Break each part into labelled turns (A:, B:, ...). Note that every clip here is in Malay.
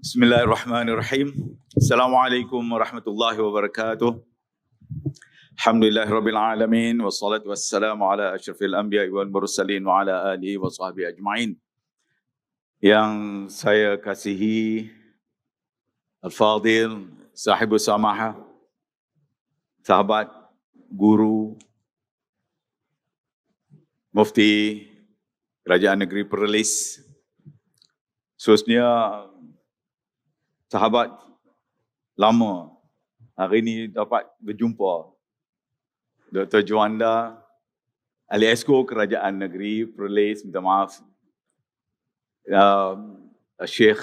A: Bismillahirrahmanirrahim. Assalamualaikum warahmatullahi wabarakatuh. Alhamdulillahirabbil alamin wassalatu wassalamu ala asyrafil anbiya'i wal mursalin wa ala alihi wa sahbihi ajma'in. Yang saya kasihi Al-Fadil, Sahibus Samaha, sahabat, guru, Mufti Kerajaan Negeri Perlis, khususnya sahabat lama hari ini dapat berjumpa Dr. Juanda, Ahli Esko Kerajaan Negeri Perlis, minta maaf, Syekh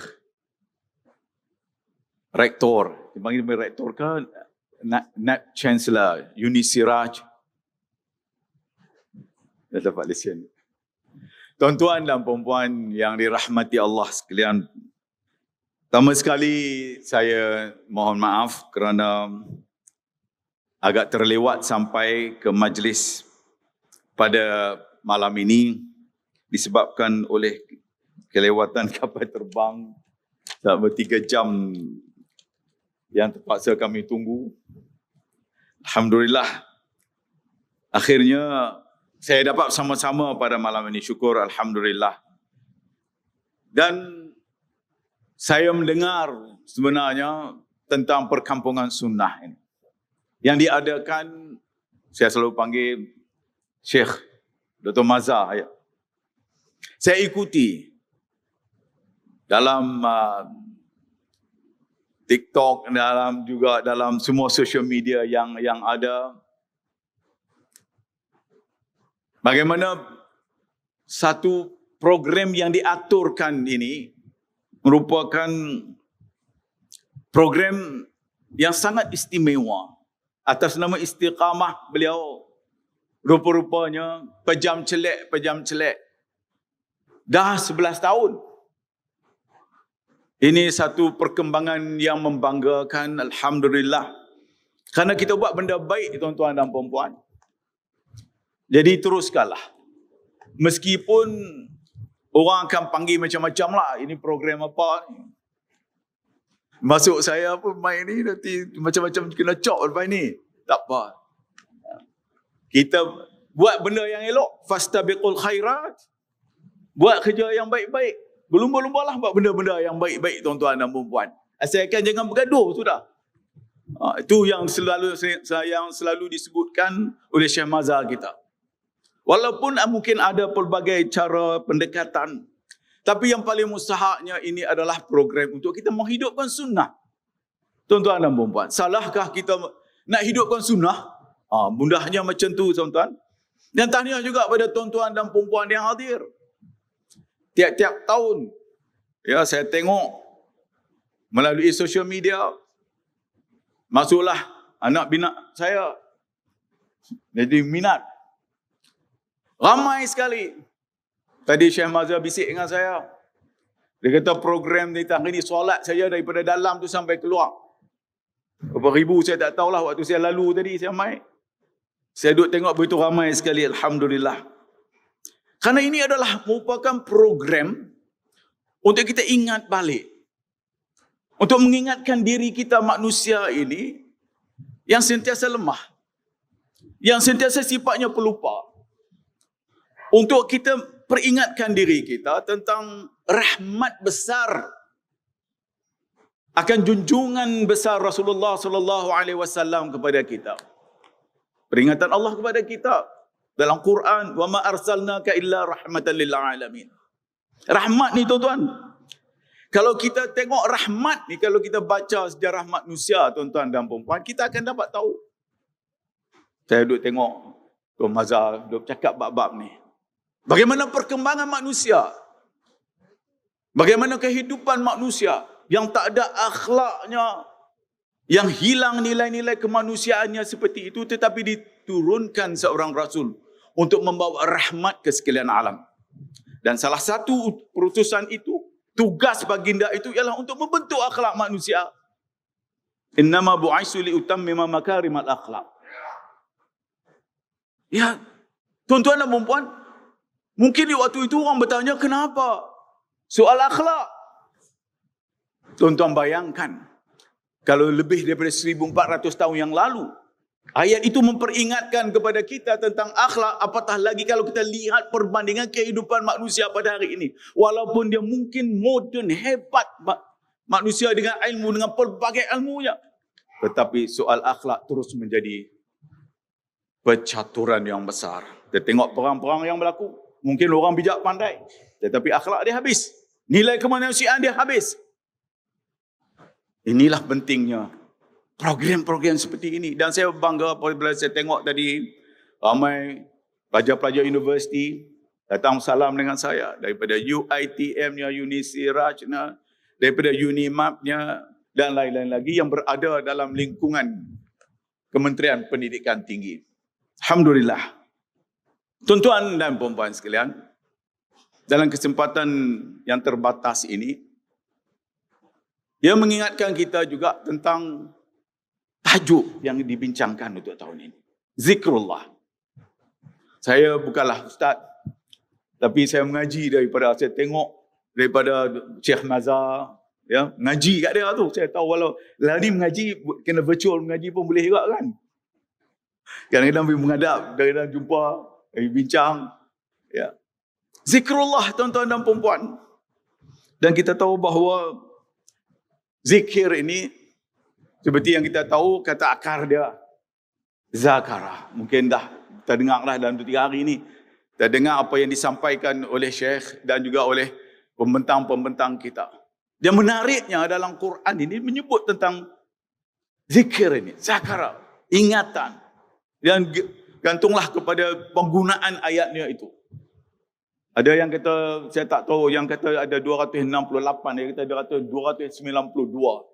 A: Rektor, dipanggil Rektor ke Nat Chancellor Yuni Siraj, dah dapat lesen. Tuan-tuan dan puan-puan yang dirahmati Allah sekalian, pertama sekali saya mohon maaf kerana agak terlewat sampai ke majlis pada malam ini disebabkan oleh kelewatan kapal terbang selama 3 jam yang terpaksa kami tunggu. Alhamdulillah, akhirnya saya dapat sama-sama pada malam ini, syukur Alhamdulillah. Dan saya mendengar sebenarnya tentang perkampungan sunnah ini yang diadakan, saya selalu panggil Syekh Dr. Mazhar. Saya ikuti dalam TikTok, dalam semua social media yang ada. Bagaimana satu program yang diaturkan ini merupakan program yang sangat istimewa. Atas nama Istiqamah, beliau rupa-rupanya pejam celek. Dah 11 tahun. Ini satu perkembangan yang membanggakan, Alhamdulillah. Kerana kita buat benda baik, tuan-tuan dan puan-puan. Jadi teruskanlah. Meskipun orang akan panggil macam-macam lah, ini program apa ni. Masuk saya pun main ni nanti macam-macam kena cop lepas ni. Tak apa. Kita buat benda yang elok, fastabiqul khairat. Buat kerja yang baik-baik. Berlumba-lumbalah buat benda-benda yang baik-baik, tuan-tuan dan puan-puan. Asalkan jangan bergaduh, sudah. Itu yang selalu disebutkan oleh Syekh Mazhar kita. Walaupun mungkin ada pelbagai cara pendekatan, tapi yang paling mustahaknya ini adalah program untuk kita menghidupkan sunnah. Tuan-tuan dan puan-puan, salahkah kita nak hidupkan sunnah? Mudahnya macam tu, tuan-tuan. Dan tahniah juga pada tuan-tuan dan puan-puan yang hadir. Tiap-tiap tahun, ya, saya tengok melalui social media, masuklah anak bina saya jadi minat. Ramai sekali. Tadi Syekh Mazhar bisik dengan saya. Dia kata program ni hari ni solat saya daripada dalam tu sampai keluar. Berapa ribu saya tak tahulah waktu saya lalu tadi saya mai. Saya duduk tengok begitu ramai sekali, Alhamdulillah. Kerana ini adalah merupakan program untuk kita ingat balik. Untuk mengingatkan diri kita manusia ini yang sentiasa lemah. Yang sentiasa sifatnya pelupa. Untuk kita peringatkan diri kita tentang rahmat besar akan junjungan besar Rasulullah sallallahu alaihi wasallam kepada kita. Peringatan Allah kepada kita dalam Quran, wa ma arsalnaka illa rahmatan lil alamin. Rahmat ni, tuan-tuan, kalau kita tengok rahmat ni, kalau kita baca sejarah manusia, tuan-tuan dan puan-puan, kita akan dapat tahu. Saya duduk tengok Tuan Mazhar duduk cakap bab-bab ni. Bagaimana perkembangan manusia? Bagaimana kehidupan manusia yang tak ada akhlaknya, yang hilang nilai-nilai kemanusiaannya seperti itu, tetapi diturunkan seorang Rasul untuk membawa rahmat ke sekalian alam. Dan salah satu perutusan itu, tugas baginda itu ialah untuk membentuk akhlak manusia. Innama bu'aisu liutammima makarimal akhlak. Ya, tuan-tuan dan puan-puan, mungkin di waktu itu orang bertanya, kenapa? Soal akhlak. Tuan-tuan bayangkan, kalau lebih daripada 1400 tahun yang lalu, ayat itu memperingatkan kepada kita tentang akhlak, apatah lagi kalau kita lihat perbandingan kehidupan manusia pada hari ini. Walaupun dia mungkin moden, hebat manusia dengan ilmu, dengan pelbagai ilmunya, tetapi soal akhlak terus menjadi percaturan yang besar. Kita tengok perang-perang yang berlaku, mungkin orang bijak pandai, tetapi akhlak dia habis. Nilai kemanusiaan dia habis. Inilah pentingnya program-program seperti ini. Dan saya bangga apabila saya tengok tadi ramai pelajar-pelajar universiti datang salam dengan saya. Daripada UiTM-nya, Unisiraj-nya, daripada Unimap-nya dan lain-lain lagi yang berada dalam lingkungan Kementerian Pendidikan Tinggi. Alhamdulillah. Tuan-tuan dan puan-puan sekalian, dalam kesempatan yang terbatas ini, dia mengingatkan kita juga tentang tajuk yang dibincangkan untuk tahun ini. Zikrullah. Saya bukanlah ustaz, tapi saya mengaji saya tengok daripada Syekh Mazhar, ya, mengaji kat dia tu. Saya tahu walau lari mengaji, kena virtual mengaji pun boleh juga kan. Kadang-kadang pergi menghadap, kadang-kadang jumpa, bincang. Ya. Zikrullah, tuan-tuan dan puan-puan. Dan kita tahu bahawa zikir ini, seperti yang kita tahu, kata akar dia zakarah. Mungkin dah kita dengar dah dalam 2-3 hari ini. Kita dengar apa yang disampaikan oleh Syekh dan juga oleh pembentang-pembentang kita. Yang menariknya dalam Quran ini menyebut tentang zikir ini, zakarah, ingatan. Dan gantunglah kepada penggunaan ayatnya itu. Ada yang kata, saya tak tahu, yang kata ada 268, dia kata ada kata 292.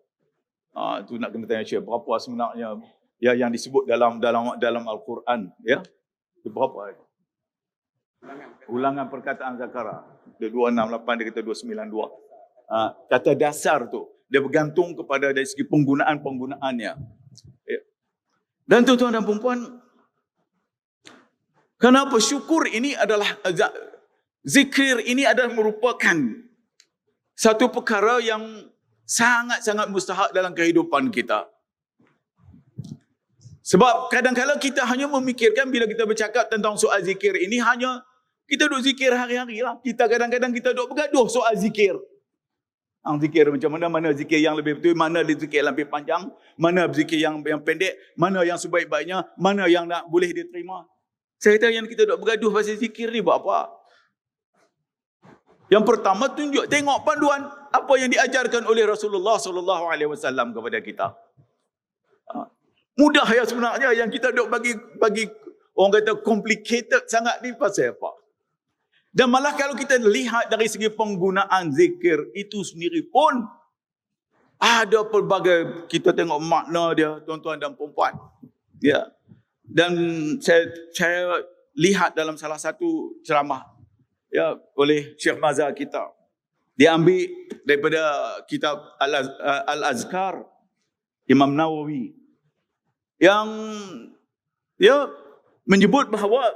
A: Itu nak kena tanya Syekh, berapa sebenarnya ya yang disebut dalam Al-Quran, ya? Itu berapa? Ulangan perkataan zakarah. Dia 268, dia kata 292. Kata dasar tu, dia bergantung kepada dari segi penggunaannya. Ya. Dan tuan-tuan dan puan-puan, kenapa syukur ini adalah zikir ini adalah merupakan satu perkara yang sangat-sangat mustahak dalam kehidupan kita. Sebab kadang-kadang kita hanya memikirkan bila kita bercakap tentang soal zikir ini, hanya kita duk zikir hari-hari lah. Kita kadang-kadang kita duk bergaduh soal zikir. Zikir macam mana zikir yang lebih betul, mana zikir yang lebih panjang, mana zikir yang pendek, mana yang sebaik-baiknya, mana yang boleh diterima. Saya kata yang kita duk bergaduh pasal zikir ni buat apa? Yang pertama, tengok panduan apa yang diajarkan oleh Rasulullah SAW kepada kita. Mudah ya sebenarnya, yang kita duk bagi orang kata complicated sangat ni pasal apa? Dan malah kalau kita lihat dari segi penggunaan zikir itu sendiri pun ada pelbagai, kita tengok makna dia, tuan-tuan dan puan-puan. Ya. Dan saya lihat dalam salah satu ceramah, ya, oleh Syekh Mazhar kita. Dia ambil daripada kitab Al-Azkar Imam Nawawi yang dia menyebut bahawa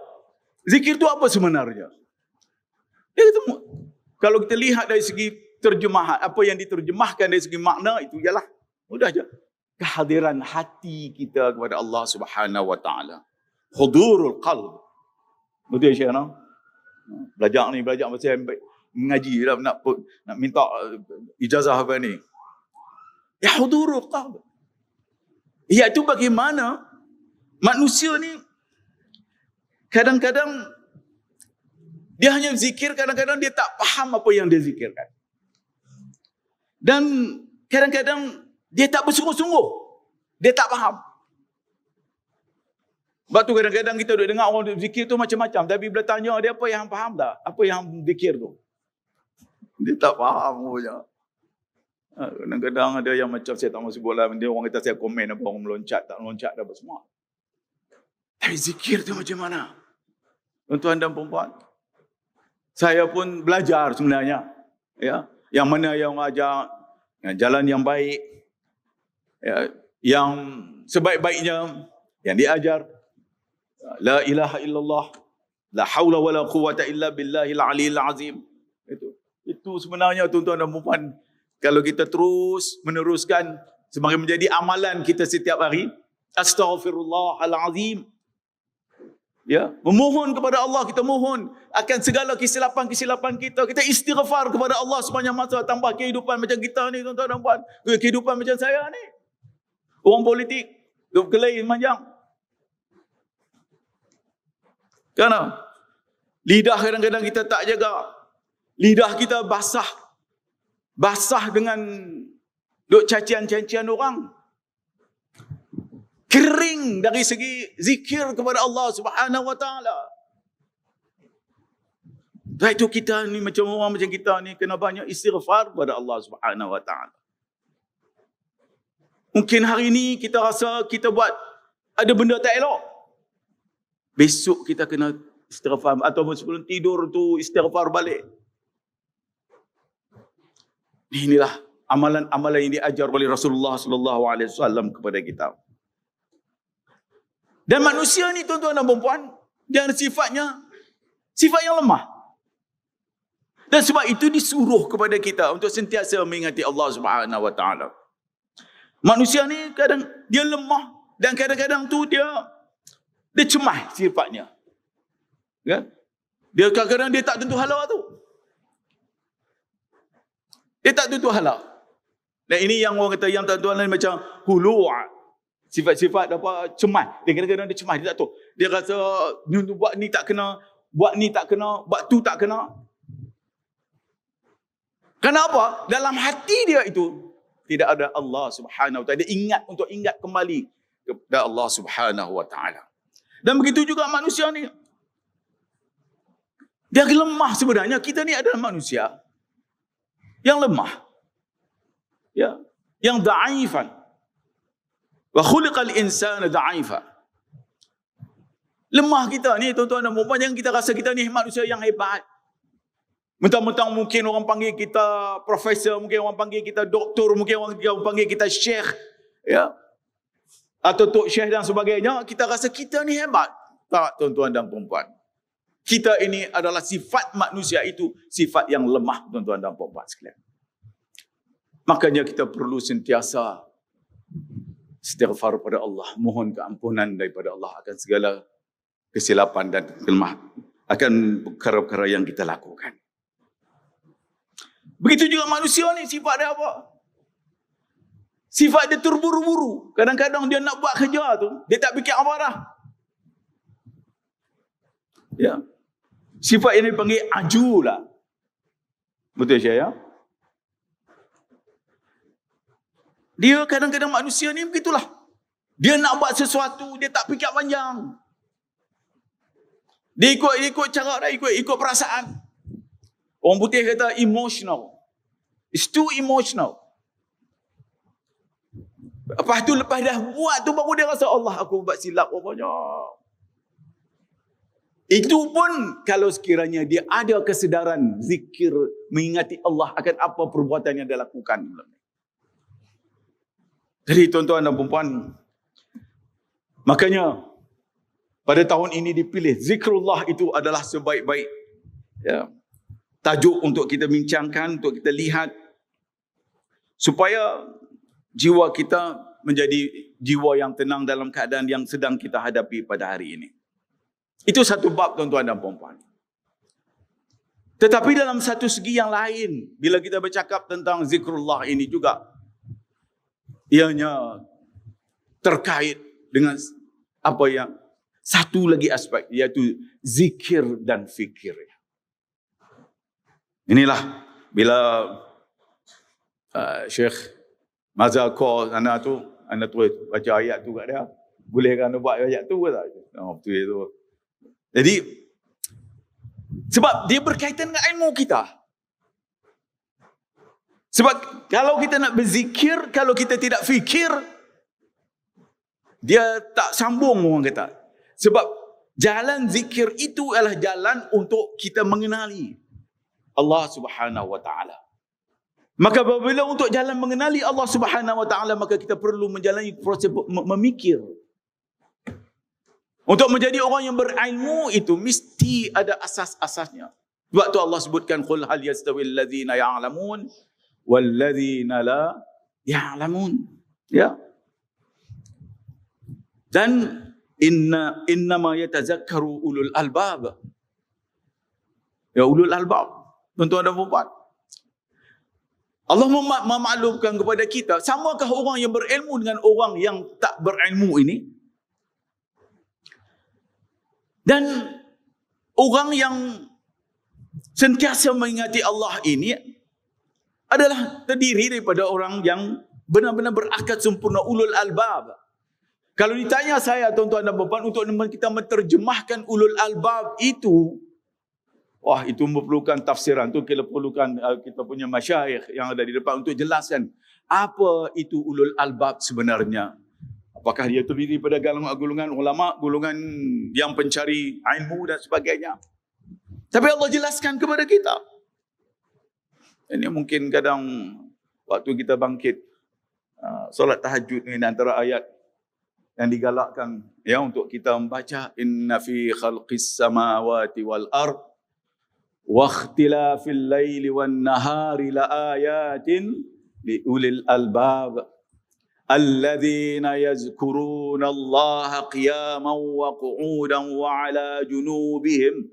A: zikir itu apa sebenarnya. Dia kata, kalau kita lihat dari segi terjemahan, apa yang diterjemahkan dari segi makna itu ialah mudah je, kehadiran hati kita kepada Allah Subhanahu wa taala. Hudurul qalb. Betul Syekh, no? Belajar pasal mengaji lah, nak minta ijazah apa ni. Ya, hudurul qalb. Iaitu bagaimana manusia ni kadang-kadang dia hanya zikir, kadang-kadang dia tak faham apa yang dia zikirkan. Dan kadang-kadang dia tak bersungguh-sungguh. Dia tak faham. Sebab tu kadang-kadang kita duduk dengar orang zikir tu macam-macam. Tapi bila tanya dia, apa yang faham tak? Apa yang zikir tu? Dia tak faham punya. Kadang-kadang ada yang macam saya tak mahu sebut lah. Dia orang kata saya komen apa, orang meloncat, tak meloncat apa semua. Tapi zikir tu macam mana? Tuan-tuan dan puan-puan, saya pun belajar sebenarnya. Ya, yang mana yang ajar jalan yang baik, ya, yang sebaik-baiknya yang diajar. La ilaha illallah, la haula wala quwwata illa billahil aliyil azim. Itu sebenarnya tuan-tuan dan puan-puan kalau kita terus meneruskan sebagai menjadi amalan kita setiap hari, astaghfirullahalazim. Ya, memohon kepada Allah, kita mohon akan segala kesilapan-kesilapan kita. Kita istighfar kepada Allah sepanjang masa, tambah kehidupan macam kita ni tuan-tuan dan puan. Kehidupan macam saya ni. Orang politik, duduk kelai sepanjang. Kerana lidah kadang-kadang kita tak jaga. Lidah kita basah. Basah dengan duk cacian-cacian orang. Kering dari segi zikir kepada Allah Subhanahu wa taala. Sebab itu kita ni macam orang macam kita ni kena banyak istighfar kepada Allah Subhanahu wa taala. Mungkin hari ni kita rasa kita buat ada benda tak elok. Besok kita kena istighfar, atau sebelum tidur tu istighfar balik. Inilah amalan-amalan yang diajar oleh Rasulullah sallallahu alaihi wasallam kepada kita. Dan manusia ni tuan-tuan dan puan-puan, dia ada sifatnya sifat yang lemah. Dan sebab itu disuruh kepada kita untuk sentiasa mengingati Allah Subhanahu wa taala. Manusia ni kadang dia lemah dan kadang-kadang tu dia cemas sifatnya. Kan? Dia kadang-kadang dia tak tentu hala tu. Dia tak tentu hala. Dan ini yang orang kata yang tuan-tuan lain macam hulu'. Sifat-sifat apa cemas. Dia kadang-kadang dia cemas, dia tak tahu. Dia rasa buat ni tak kena, buat ni tak kena, buat tu tak kena. Kenapa? Dalam hati dia itu tidak ada Allah Subhanahu wa taala. Dia ingat kembali kepada Allah Subhanahu wa taala. Dan begitu juga manusia ni. Dia lemah sebenarnya. Kita ni adalah manusia yang lemah. Ya, yang dhaifan. Wa khuliqal insana dha'ifa. Lemah kita ni tuan-tuan dan puan-puan, yang kita rasa kita ni manusia yang hebat. Mentang-mentang mungkin orang panggil kita profesor, mungkin orang panggil kita doktor, mungkin orang panggil kita syekh, ya. Atau tok syekh dan sebagainya, kita rasa kita ni hebat. Tak, tuan-tuan dan puan-puan. Kita ini adalah sifat manusia itu, sifat yang lemah, tuan-tuan dan puan-puan sekalian. Makanya kita perlu sentiasa istighfar pada Allah, mohon keampunan daripada Allah akan segala kesilapan dan kelemahan, akan perkara-perkara yang kita lakukan. Begitu juga manusia ni, sifat dia apa? Sifat dia terburu-buru. Kadang-kadang dia nak buat kerja tu, dia tak fikir apa dah. Ya. Sifat yang dipanggil ajulah. Betul saya? Dia kadang-kadang manusia ni begitulah. Dia nak buat sesuatu, dia tak fikir panjang. Dia ikut cara dia, ikut perasaan. Orang putih kata emotional. It's too emotional. Lepas dah buat tu baru dia rasa Allah aku buat silap rupanya. Itu pun kalau sekiranya dia ada kesedaran zikir mengingati Allah akan apa perbuatan yang dia lakukan. Jadi tuan-tuan dan puan-puan, makanya pada tahun ini dipilih zikrullah itu adalah sebaik-baik tajuk untuk kita bincangkan, untuk kita lihat supaya jiwa kita menjadi jiwa yang tenang dalam keadaan yang sedang kita hadapi pada hari ini. Itu satu bab tuan-tuan dan puan-puan. Tetapi dalam satu segi yang lain, bila kita bercakap tentang zikrullah ini juga, ianya terkait dengan apa yang satu lagi aspek, iaitu zikir dan fikir. Inilah bila Syekh Mazhar call anak tu baca ayat tu kat dia. Boleh kan buat ayat tu ke tak? Betul itu. Jadi sebab dia berkaitan dengan ilmu kita. Sebab kalau kita nak berzikir, kalau kita tidak fikir, dia tak sambung orang kata. Sebab jalan zikir itu adalah jalan untuk kita mengenali Allah Subhanahu wa taala. Maka apabila untuk jalan mengenali Allah Subhanahu wa taala, maka kita perlu menjalani proses memikir. Untuk menjadi orang yang berilmu itu mesti ada asas-asasnya. Sebab tu Allah sebutkan qul hal yastawil ladzina ya'lamun walladzina la ya'lamun. Ya. Dan innama yatazakkaru ulul albab. Ya, ulul albab. Tuan-tuan dan puan-puan. Allah memaklumkan kepada kita, samakah orang yang berilmu dengan orang yang tak berilmu ini? Dan orang yang sentiasa mengingati Allah ini adalah terdiri daripada orang yang benar-benar berakal sempurna, ulul albab. Kalau ditanya saya, tuan-tuan dan puan-puan, untuk kita menterjemahkan ulul albab itu, wah, itu memerlukan tafsiran. Itu kita perlukan kita punya masyayikh yang ada di depan untuk jelaskan apa itu ulul albab sebenarnya. Apakah dia terdiri pada golongan ulama, golongan yang pencari ilmu dan sebagainya. Tapi Allah jelaskan kepada kita. Ini mungkin kadang waktu kita bangkit solat tahajud ini antara ayat yang digalakkan ya untuk kita membaca, inna fi khalqis samawati wal ard wa ikhtilafil laili wan nahari la ayatin li ulil albab alladzina yazkuruna Allaha qiyaman wa qu'udan wa ala junubihim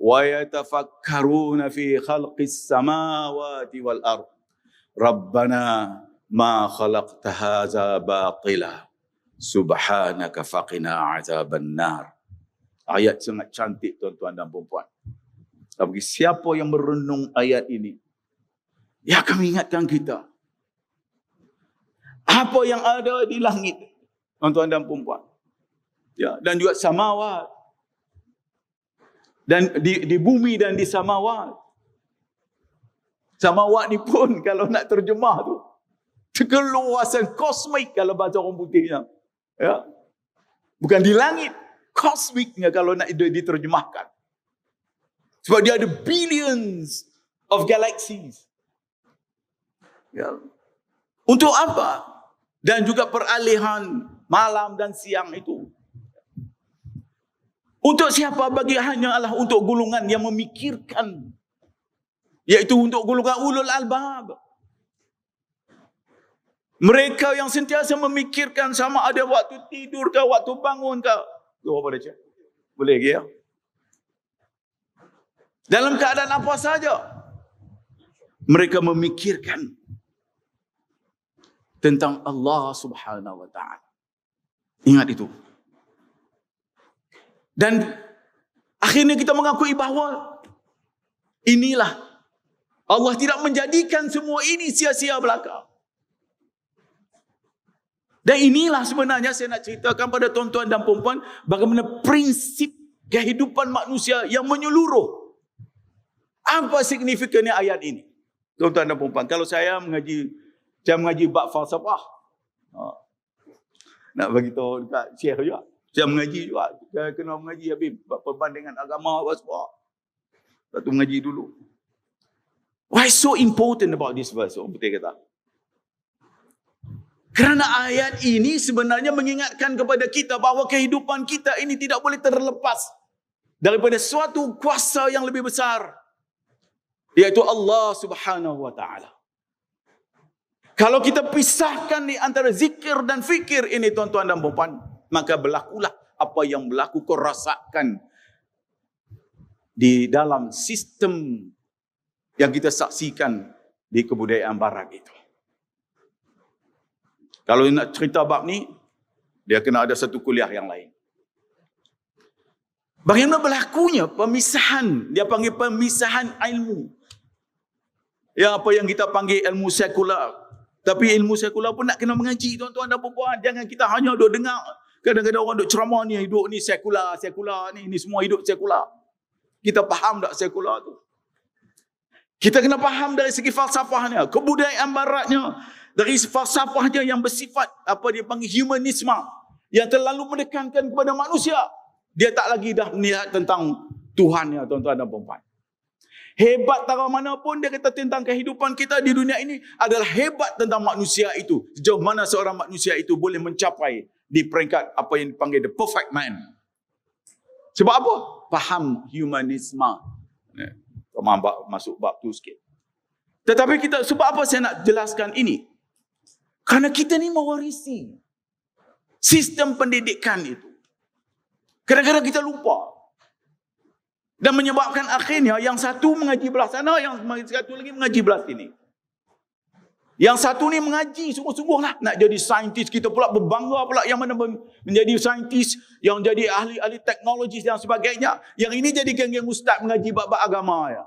A: wa yatafakkaruna fi khalqis samawati wal ard rabbana ma khalaqta hadza batila subhanaka faqina azaban nar. Ayat sangat cantik, tuan-tuan dan puan-puan. Bagi siapa yang merenung ayat ini, ia akan mengingatkan kita apa yang ada di langit, tuan-tuan dan puan-puan. Ya, dan juga samawat. Dan di bumi dan di samawat. Samawat ni pun kalau nak terjemah tu, keluasan kosmik kalau bahasa orang putihnya. Ya. Bukan di langit, kosmiknya kalau nak diterjemahkan. Sebab dia ada billions of galaxies. Ya. Untuk apa? Dan juga peralihan malam dan siang itu. Untuk siapa? Bagi hanyalah untuk golongan yang memikirkan. Iaitu untuk golongan ulul albab. Mereka yang sentiasa memikirkan sama ada waktu tidur ke, waktu bangun ke. Apa dia cakap? Boleh lagi ya? Dalam keadaan apa saja, mereka memikirkan tentang Allah Subhanahu wa ta'ala. Ingat itu. Dan akhirnya kita mengakui bahawa inilah Allah tidak menjadikan semua ini sia-sia belaka. Dan inilah sebenarnya saya nak ceritakan pada tuan-tuan dan puan-puan bagaimana prinsip kehidupan manusia yang menyeluruh. Apa signifikannya ayat ini? Tuan-tuan dan puan-puan, kalau saya mengaji bab falsafah, nak bagi tahu dekat Syekh juga. Saya mengaji juga, saya kena mengaji habis perbandingan agama apa semua. Satu mengaji dulu. Why so important about this verse? Orang putih kata. Kerana ayat ini sebenarnya mengingatkan kepada kita bahawa kehidupan kita ini tidak boleh terlepas daripada suatu kuasa yang lebih besar, iaitu Allah Subhanahu wa ta'ala. Kalau kita pisahkan di antara zikir dan fikir ini, tuan-tuan dan puan-puan, maka berlakulah apa yang berlaku kau rasakan di dalam sistem yang kita saksikan di kebudayaan barat itu. Kalau nak cerita bab ni, dia kena ada satu kuliah yang lain. Bagaimana berlakunya pemisahan, dia panggil pemisahan ilmu. Ya, apa yang kita panggil ilmu sekular. Tapi ilmu sekular pun nak kena mengaji, tuan-tuan dan puan-puan. Jangan kita hanya duk dengar. Kadang-kadang orang duk ceramah ni, hidup ni sekular ni semua hidup sekular. Kita faham tak sekular tu? Kita kena faham dari segi falsafahnya, kebudayaan baratnya, dari falsafahnya yang bersifat apa dia panggil humanisme, yang terlalu menekankan kepada manusia. Dia tak lagi dah melihat tentang Tuhannya, tuan-tuan dan puan-puan. Hebat tara mana pun dia kata tentang kehidupan kita di dunia ini adalah hebat tentang manusia itu. Sejauh mana seorang manusia itu boleh mencapai di peringkat apa yang dipanggil the perfect man. Sebab apa? Faham humanisme. Masuk bab tu sikit. Tetapi sebab apa saya nak jelaskan ini? Karena kita ni mewarisi sistem pendidikan itu. Kadang-kadang kita lupa. Dan menyebabkan akhirnya yang satu mengaji belah sana, yang satu lagi mengaji belah sini. Yang satu ni mengaji sungguh-sungguh lah. Nak jadi saintis, kita pula berbangga pula yang mana menjadi saintis, yang jadi ahli-ahli teknologi dan sebagainya. Yang ini jadi geng-geng ustaz mengaji bab-bab agama. Ya.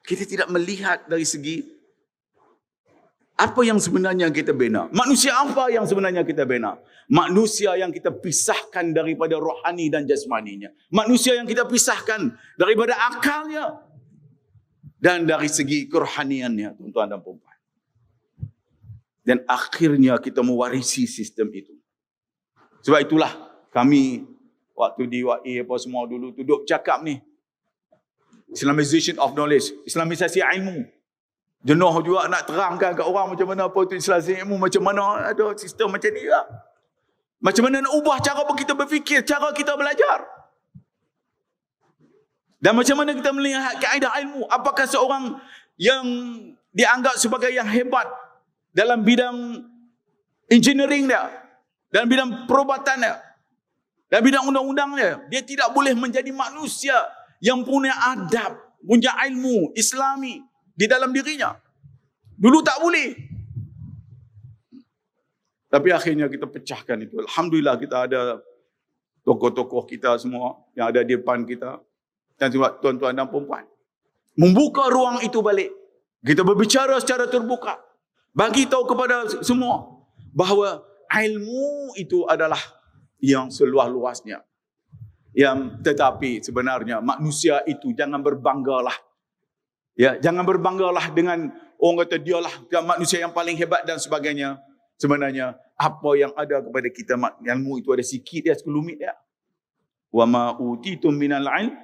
A: Kita tidak melihat dari segi apa yang sebenarnya kita bina. Manusia apa yang sebenarnya kita bina? Manusia yang kita pisahkan daripada rohani dan jasmaninya. Manusia yang kita pisahkan daripada akalnya dan dari segi kerohaniannya, tuan-tuan dan puan-puan. Dan akhirnya kita mewarisi sistem itu. Sebab itulah kami waktu di UAE apa semua dulu duduk cakap ni. Islamization of knowledge, islamisasi ilmu. Jenuh juga nak terangkan kat orang macam mana apa itu islamisasi ilmu, macam mana ada sistem macam ni juga. Macam mana nak ubah cara kita berfikir, cara kita belajar. Dan macam mana kita melihat kaedah ilmu. Apakah seorang yang dianggap sebagai yang hebat dalam bidang engineering dia, dalam bidang perubatan dia, dalam bidang undang-undangnya, dia tidak boleh menjadi manusia yang punya adab, punya ilmu Islami di dalam dirinya. Dulu tak boleh. Tapi akhirnya kita pecahkan itu. Alhamdulillah kita ada tokoh-tokoh kita semua yang ada di depan kita. Dan juga tuan-tuan dan perempuan. Membuka ruang itu balik. Kita berbicara secara terbuka. Bagi tahu kepada semua bahawa ilmu itu adalah yang seluas-luasnya. Tetapi sebenarnya manusia itu jangan berbanggalah. Ya, jangan berbanggalah dengan orang kata dialah manusia yang paling hebat dan sebagainya. Sebenarnya apa yang ada kepada kita, ilmu itu ada sikit dia, sekelumit dia. Wa ma utitum minal ilm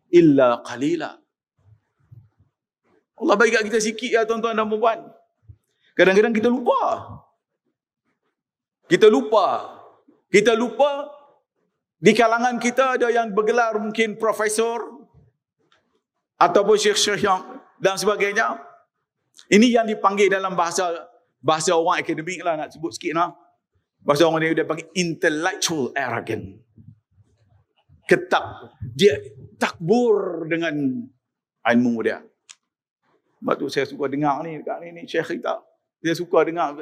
A: illa qalila. Allah bagi kat kita sikit ya tuan-tuan dan puan. Kadang-kadang kita lupa. Kita lupa di kalangan kita ada yang bergelar mungkin profesor ataupun syekh-syekh dan sebagainya. Ini yang dipanggil dalam bahasa orang akademik lah, nak sebut sikit lah. Bahasa orang dia panggil intellectual arrogant. Dia takbur dengan ilmu dia. Sebab tu saya suka dengar ni dekat ni syekh kita. Saya suka dengar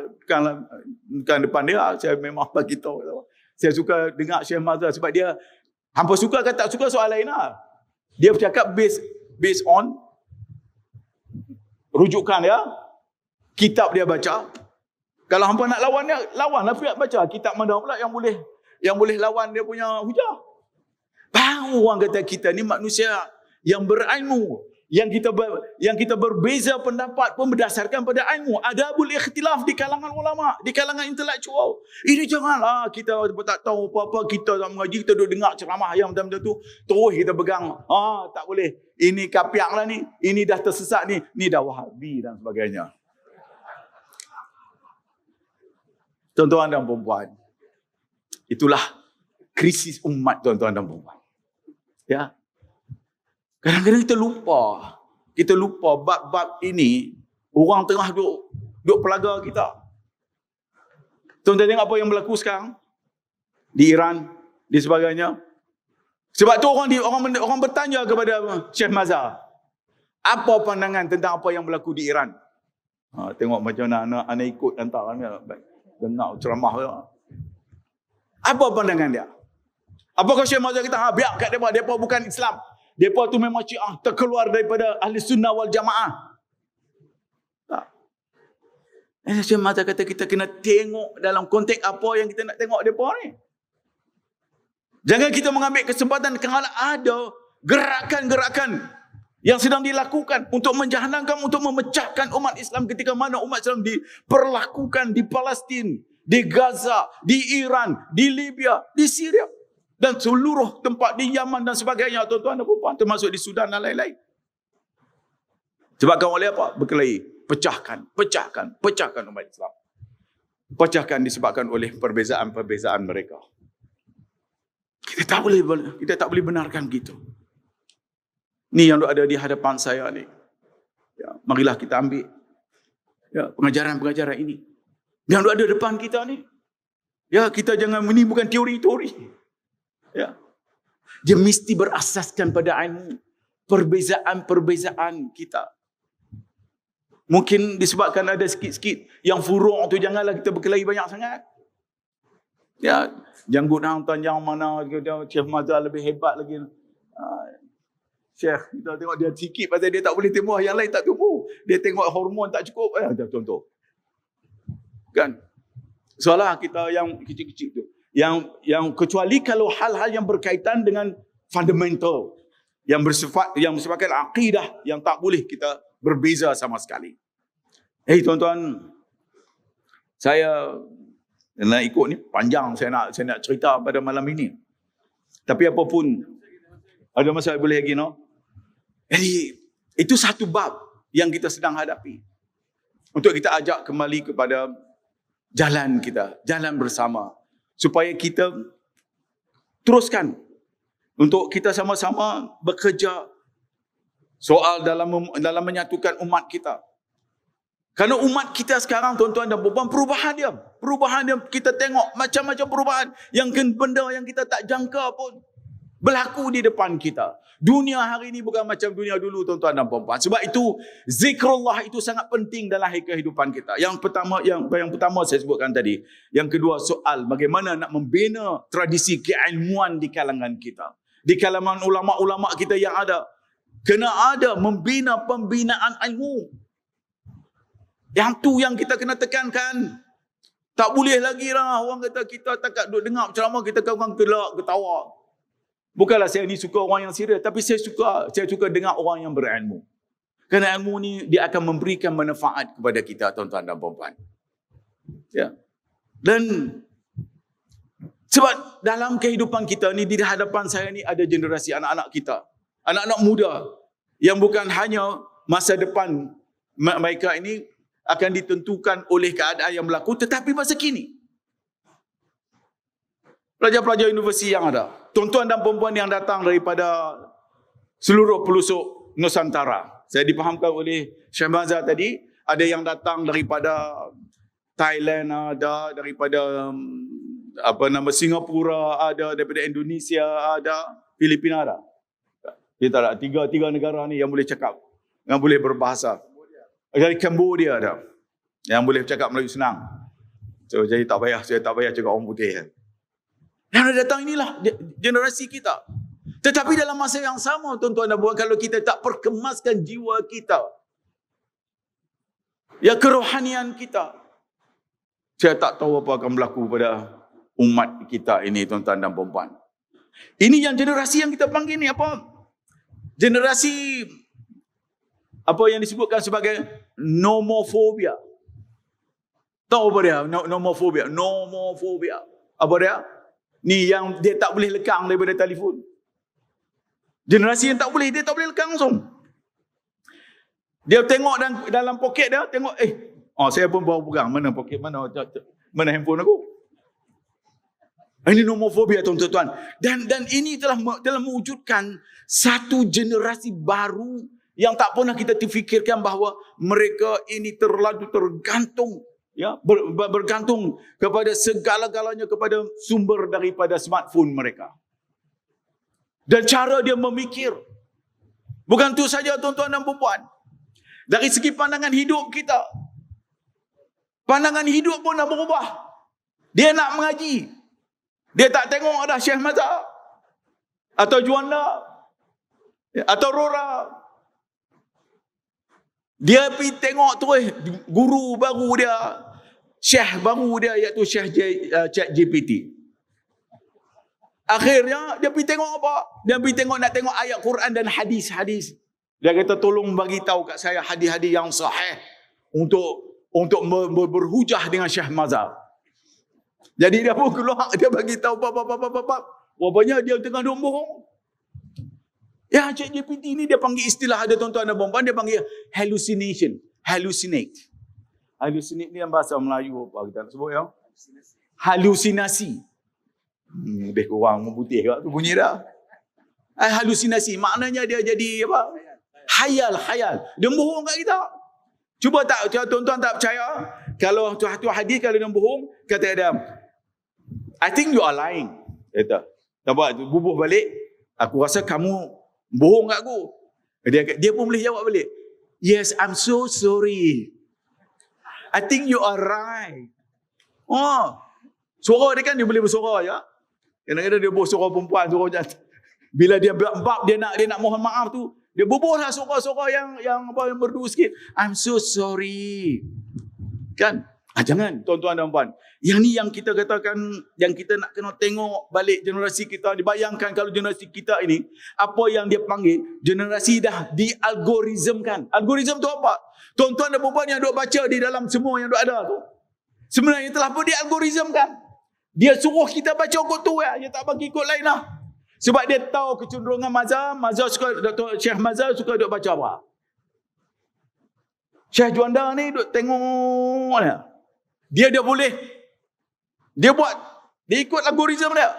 A: bukan depan dia, saya memang bagi tahu. Saya suka dengar Syekh Mazhar sebab dia hampa suka ke tak suka soal lain lah. Dia bercakap based on rujukan dia, kitab dia baca. Kalau hampa nak lawan dia, lawanlah pihak baca kitab mana pula yang boleh lawan dia punya hujah. Baru orang kata kita ni manusia yang berilmu, yang kita berbeza pendapat pun berdasarkan pada ilmu. Adabul ikhtilaf di kalangan ulama, di kalangan intelektual. Ini janganlah kita tak tahu apa-apa, kita tak mengaji, kita duduk dengar ceramah yang macam-macam tu, terus kita pegang. Tak boleh. Ini kapiak lah ni, ini dah tersesat ni dah Wahabi dan sebagainya. Tuan-tuan dan puan-puan, itulah krisis umat tuan-tuan dan puan-puan. Ya. Kadang-kadang kita lupa bab-bab ini orang tengah duduk pelaga kita. Tuan-tuan tengok apa yang berlaku sekarang di Iran, di sebagainya. Sebab tu orang bertanya kepada Syekh Mazhar, apa pandangan tentang apa yang berlaku di Iran? Tengok macam mana anak ikut hantar dengar ceramah dia. Apa pandangan dia? Apakah Syekh Mazhar kita biar kat depa bukan Islam. Depa tu memang Syiah, terkeluar daripada ahli sunnah wal jamaah. Tak. Syekh Mazhar kata kita kena tengok dalam konteks apa yang kita nak tengok depa ni. Jangan kita mengambil kesempatan kerana ada gerakan-gerakan yang sedang dilakukan untuk menjahannamkan, untuk memecahkan umat Islam ketika mana umat Islam diperlakukan di Palestin, di Gaza, di Iran, di Libya, di Syria. Dan seluruh tempat di Yaman dan sebagainya, tuan-tuan dan puan-puan, termasuk di Sudan dan lain-lain. Sebabkan oleh apa? Berkelahi. Pecahkan umat Islam. Pecahkan disebabkan oleh perbezaan-perbezaan mereka. Kita tak boleh benarkan gitu. Ni yang ada di hadapan saya ni. Ya, marilah kita ambil pengajaran-pengajaran ini yang ada depan kita ni. Ya, kita jangan, ini bukan teori-teori. Ya. Dia mesti berasaskan pada ilmu. Perbezaan-perbezaan kita. Mungkin disebabkan ada sikit-sikit yang furu' tu, janganlah kita berkelahi banyak sangat. Ya, janggut hang tuan yang mana Syekh Mazhar lebih hebat lagi. Syekh, kita tengok dia sikit pasal dia tak boleh tumbuh, yang lain tak tumbuh. Dia tengok hormon tak cukup. Contoh. Kan? Soalah kita yang kecil-kecil tu. Yang kecuali kalau hal-hal yang berkaitan dengan fundamental, yang bersifat akidah, yang tak boleh kita berbeza sama sekali. Tuan-tuan, saya nak ikut ni panjang, saya nak cerita pada malam ini. Tapi apapun, ada masa boleh lagi, no? Jadi itu satu bab yang kita sedang hadapi. Untuk kita ajak kembali kepada jalan kita, jalan bersama, supaya kita teruskan untuk kita sama-sama bekerja soal dalam menyatukan umat kita. Kerana umat kita sekarang, tuan-tuan dan puan-puan, perubahan dia kita tengok macam-macam perubahan, yang benda yang kita tak jangka pun berlaku di depan kita. Dunia hari ini bukan macam dunia dulu, tuan-tuan dan puan-puan. Sebab itu zikrullah itu sangat penting dalam kehidupan kita. Yang pertama saya sebutkan tadi. Yang kedua, soal bagaimana nak membina tradisi keilmuan di kalangan kita. Di kalangan ulama-ulama kita yang ada. Kena ada membina pembinaan ilmu. Yang tu yang kita kena tekankan. Tak boleh lagi lah orang kata kita takat duduk dengar ceramah, kita orang gelak, ketawa. Bukanlah saya ni suka orang yang serius, tapi saya suka dengar orang yang berilmu. Kerana ilmu ni dia akan memberikan manfaat kepada kita, tuan-tuan dan puan-puan. Ya. Dan sebab dalam kehidupan kita ni, di hadapan saya ni ada generasi anak-anak kita, anak-anak muda, yang bukan hanya masa depan mereka ini akan ditentukan oleh keadaan yang berlaku, tetapi masa kini. Pelajar-pelajar universiti yang ada, tuan-tuan dan puan-puan yang datang daripada seluruh pelosok Nusantara. Saya difahamkan oleh Syekh Mazhar tadi, ada yang datang daripada Thailand, ada daripada Singapura, ada daripada Indonesia, ada Filipina ada. Kita ada tiga negara ni yang boleh cakap, yang boleh berbahasa. Dari Cambodia ada yang boleh cakap Melayu senang. So jadi saya tak payah cakap orang putih. Yang datang inilah generasi kita. Tetapi dalam masa yang sama, tuan-tuan dan puan, kalau kita tak perkemaskan jiwa kita, ya kerohanian kita, saya tak tahu apa akan berlaku pada umat kita ini, tuan-tuan dan puan. Ini yang generasi yang kita panggil ni apa? Generasi apa yang disebutkan sebagai nomofobia. Tahu apa dia? Nomofobia. Apa dia? Ni yang dia tak boleh lekang daripada telefon. Generasi yang tak boleh lekang langsung. Dia tengok dalam poket dia, tengok saya pun baru pegang mana poket mana handphone aku. Ini nomofobia, tuan-tuan. Dan ini telah mewujudkan satu generasi baru yang tak pernah kita terfikirkan bahawa mereka ini terlalu tergantung, ya, bergantung kepada segala-galanya, kepada sumber daripada smartphone mereka. Dan cara dia memikir. Bukan itu saja, tuan-tuan dan puan. Dari segi pandangan hidup kita, pandangan hidup pun dah berubah. Dia nak mengaji, dia tak tengok ada Syekh Mazhar atau Juanda atau Rora. Dia pergi tengok terus guru baru dia, syekh baru dia, iaitu Syekh ChatGPT. Akhirnya dia pergi tengok apa? Dia pergi nak tengok ayat Quran dan hadis-hadis. Dia kata tolong bagi tahu kat saya hadis-hadis yang sahih untuk berhujah dengan Syekh Mazhar. Jadi dia pun keluar, dia bagi tahu rupanya dia tengah duk bohong. Ya, ChatGPT ni dia panggil istilah, ada tuan-tuan dan puan-puan, dia panggil hallucinate. Hallucinate ni yang bahasa Melayu apa kita nak sebut ya? Halusinasi. Lebih kurang putih kat tu bunyi dah. Halusinasi maknanya dia jadi apa? Hayal. Dia bohong kat kita. Cuba tak, tuan-tuan tak percaya? Kalau satu hadis kalau dia bohong, kata dia, I think you are lying. Kata, tak buat, bubuh balik. Aku rasa kamu bohong kat aku. Dia pun boleh jawab balik. Yes, I'm so sorry. I think you are right. Oh, suara dia kan dia boleh bersuara je. Kadang-kadang dia bersuara perempuan, suara jantan. Bila dia bab dia nak mohon maaf tu, dia bubuhlah suara-suara yang merdu sikit. I'm so sorry. Kan? Jangan tuan-tuan dan puan. Yang ni yang kita katakan, yang kita nak kena tengok balik generasi kita. Dibayangkan kalau generasi kita ini, apa yang dia panggil, generasi dah dialgoritmkan. Algoritm tu apa? Tuan-tuan dan puan yang duk baca di dalam semua yang duk ada tu, sebenarnya telah pun dialgoritmkan. Dia suruh kita baca kot tu ya. Dia tak bagi kot lain lah. Sebab dia tahu kecenderungan Mazhar suka, Dr. Syekh Mazhar suka duk baca apa. Syekh Juanda ni duk tengok ni. Dia boleh. Dia buat. Dia ikut algoritma dia.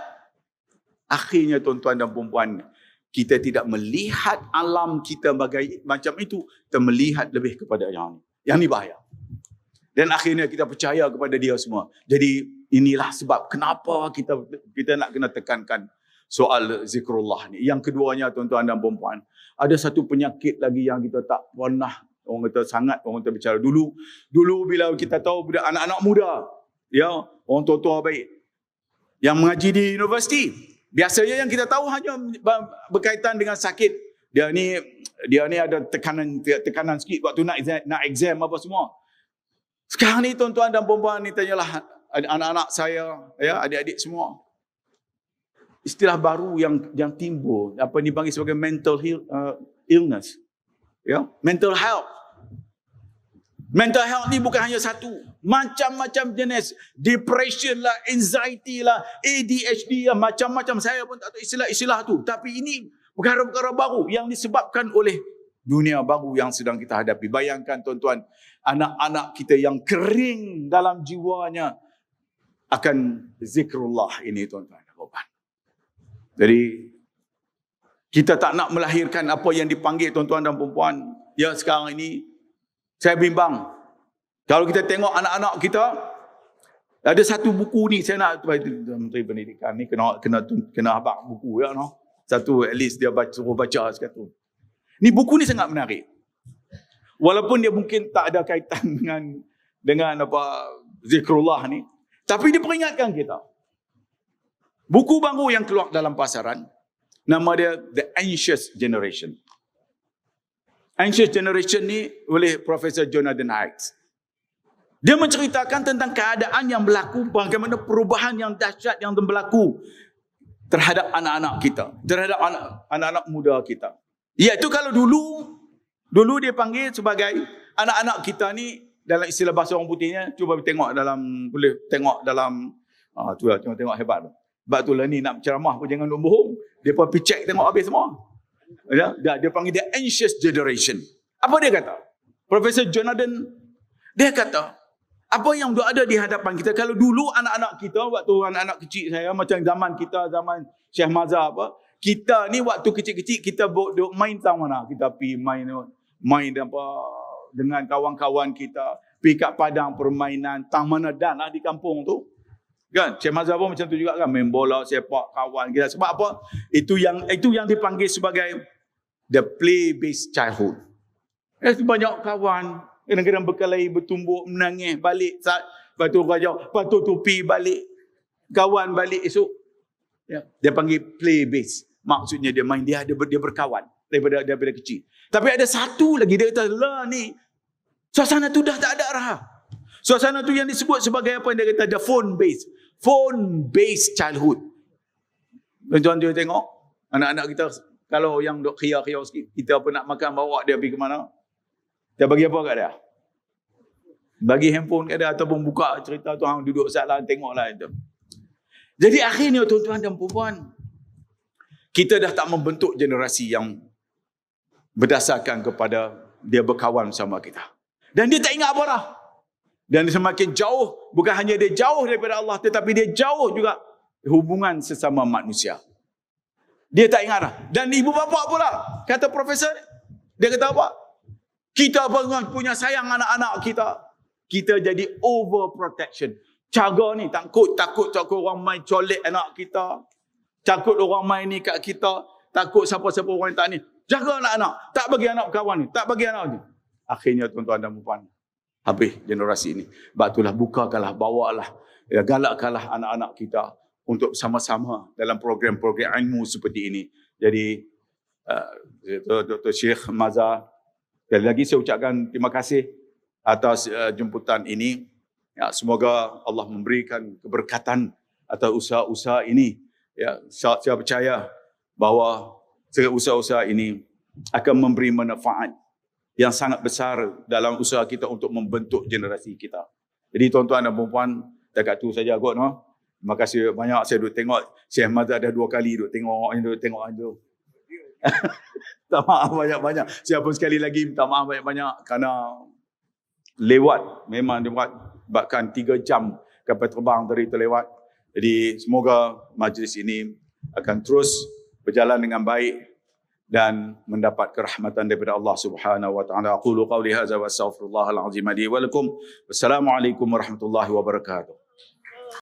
A: Akhirnya tuan-tuan dan perempuan, kita tidak melihat alam kita macam itu. Kita melihat lebih kepada yang ni. Yang ni bahaya. Dan akhirnya kita percaya kepada dia semua. Jadi inilah sebab kenapa kita nak kena tekankan soal zikrullah ni. Yang keduanya tuan-tuan dan perempuan, ada satu penyakit lagi yang kita tak pernah orang kata bicara dulu bila kita tahu budak anak-anak muda, ya, orang tua-tua baik yang mengaji di universiti, biasanya yang kita tahu hanya berkaitan dengan sakit. Dia ni ada tekanan sikit waktu nak exam apa semua. Sekarang ni tuan-tuan dan perempuan ni, tanyalah anak-anak saya, ya, adik-adik semua. Istilah baru yang timbul, apa ni panggil sebagai mental illness. Ya, mental health. Mental health ni bukan hanya satu. Macam-macam jenis. Depression lah, anxiety lah, ADHD lah, macam-macam. Saya pun tak tahu istilah-istilah tu. Tapi ini perkara-perkara baru yang disebabkan oleh dunia baru yang sedang kita hadapi. Bayangkan tuan-tuan, anak-anak kita yang kering dalam jiwanya akan zikrullah ini tuan-tuan. Jadi kita tak nak melahirkan apa yang dipanggil tuan-tuan dan perempuan. Ya, sekarang ini saya bimbang. Kalau kita tengok anak-anak kita, ada satu buku ni saya nak Menteri Pendidikan ni kena habaq buku ya, no. Satu at least dia suruh baca sekatu. Ni buku ni sangat menarik. Walaupun dia mungkin tak ada kaitan dengan apa zikrullah ni, tapi dia peringatkan kita. Buku baru yang keluar dalam pasaran, nama dia The Anxious Generation. Anxious Generation ni oleh Profesor Jonathan Haidt. Dia menceritakan tentang keadaan yang berlaku, bagaimana perubahan yang dahsyat yang berlaku terhadap anak-anak kita, terhadap anak-anak muda kita. Iaitu kalau dulu dia panggil sebagai anak-anak kita ni, dalam istilah bahasa orang putihnya, cuba tengok dalam tu lah, tengok hebat tu. Sebab tu lah ni nak ceramah pun jangan bohong. Dia pun pergi check tengok habis semua. Dia panggil dia anxious generation. Apa dia kata? Profesor Jonathan, dia kata, apa yang ada di hadapan kita, kalau dulu anak-anak kita, waktu anak-anak kecil saya, macam zaman kita, zaman Syekh Mazhar apa, kita ni waktu kecil-kecil, kita duk main tahu mana? Kita pergi main apa dengan kawan-kawan kita, pergi kat padang permainan, tang mana dan lah di kampung tu. Kan? Syekh Mazhar pun macam tu juga kan, main bola, sepak, kawan kita. Sebab apa? Itu yang dipanggil sebagai the play-based childhood. Banyak kawan, kadang-kadang berkelahi, bertumbuk, menangis, balik, lepas tu raja, lepas tu tupi balik, kawan balik esok. Ya. Dia panggil play-based. Maksudnya dia main, dia berkawan daripada kecil. Tapi ada satu lagi, dia kata, lah ni, suasana tu dah tak ada arah. Suasana tu yang disebut sebagai apa yang dia kata, the phone-based childhood. Tuan-tuan tengok, anak-anak kita, kalau yang duk khia-khia sikit, kita apa nak makan, bawa dia pergi ke mana? Kita bagi apa kat dia? Bagi handphone kat dia, ataupun buka cerita tu, hang duduk salah, tengoklah itu. Jadi akhirnya tuan-tuan dan puan, kita dah tak membentuk generasi yang berdasarkan kepada dia berkawan sama kita. Dan dia tak ingat apa dah. Dan dia semakin jauh, bukan hanya dia jauh daripada Allah, tetapi dia jauh juga hubungan sesama manusia. Dia tak ingat dah. Dan ibu bapa pula, kata profesor, Dia kata apa? Kita punya sayang anak-anak kita. Kita jadi overprotection. Cara ni takut orang main colek anak kita. Takut orang main ni kat kita. Takut siapa-siapa orang tak ni. Jaga anak-anak. Tak bagi anak berkawan ni. Tak bagi anak ni. Akhirnya tuan-tuan dan puan, habis generasi ini. Sebab itulah bukakanlah, bawalah, galakkanlah anak-anak kita untuk sama-sama dalam program-program ilmu seperti ini. Jadi Dr. Syekh Mazhar, sekali lagi saya ucapkan terima kasih atas jemputan ini. Ya, semoga Allah memberikan keberkatan atas usaha-usaha ini. Ya, saya percaya bahawa usaha-usaha ini akan memberi manfaat yang sangat besar dalam usaha kita untuk membentuk generasi kita. Jadi tuan-tuan dan puan-puan, dekat tu saja kot, no? Terima kasih banyak. Saya duduk tengok Syekh Mazhar dah 2 kali duduk tengok itu. Minta maaf banyak-banyak. Saya pun sekali lagi minta maaf banyak-banyak kerana lewat. Memang dia buat bahkan 3 jam kapal terbang dari itu lewat. Jadi semoga majlis ini akan terus berjalan dengan baik dan mendapat kerahmatan daripada Allah Subhanahu wa taala. Aqulu qawli hadza wa astaghfirullahal azim li wa lakum. Wassalamualaikum warahmatullahi wabarakatuh.